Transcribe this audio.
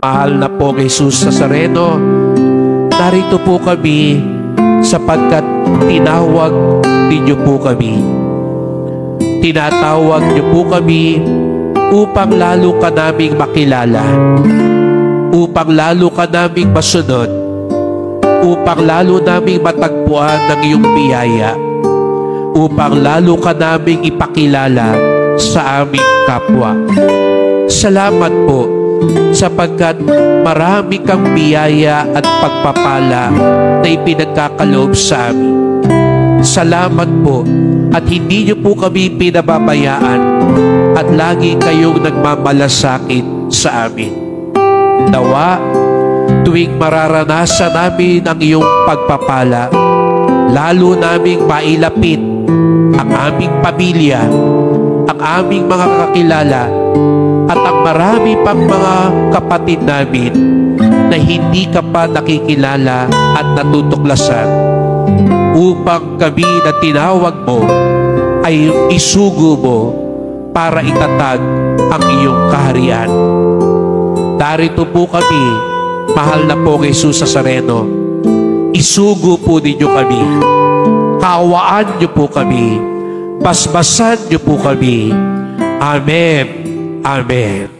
Mahal na pong Jesus Nazareno, narito po kami sapagkat tinawag ninyo po kami. Tinatawag niyo po kami upang lalo ka naming makilala, upang lalo ka naming masunod, upang lalo naming matagpuan ng iyong biyaya, upang lalo ka naming ipakilala sa aming kapwa. Salamat po sapagkat marami kang biyaya at pagpapala na ipinagkakaloob sa amin. Salamat po at hindi niyo po kami pinababayaan at lagi kayong nagmamalasakit sa amin. Nawa, tuwing mararanasan namin ang iyong pagpapala, lalo naming mailapit ang aming pamilya, ang aming mga kakilala, at ang marami pang mga kapatid namin na hindi ka pa nakikilala at natutuklasan, upang kami na tinawag mo ay isugo mo para itatag ang iyong kaharian. Darito po kami, mahal na po Jesus Nazareno. Isugo po ninyo kami, kaawaan niyo po kami, basbasan niyo po kami. Amen. Amen.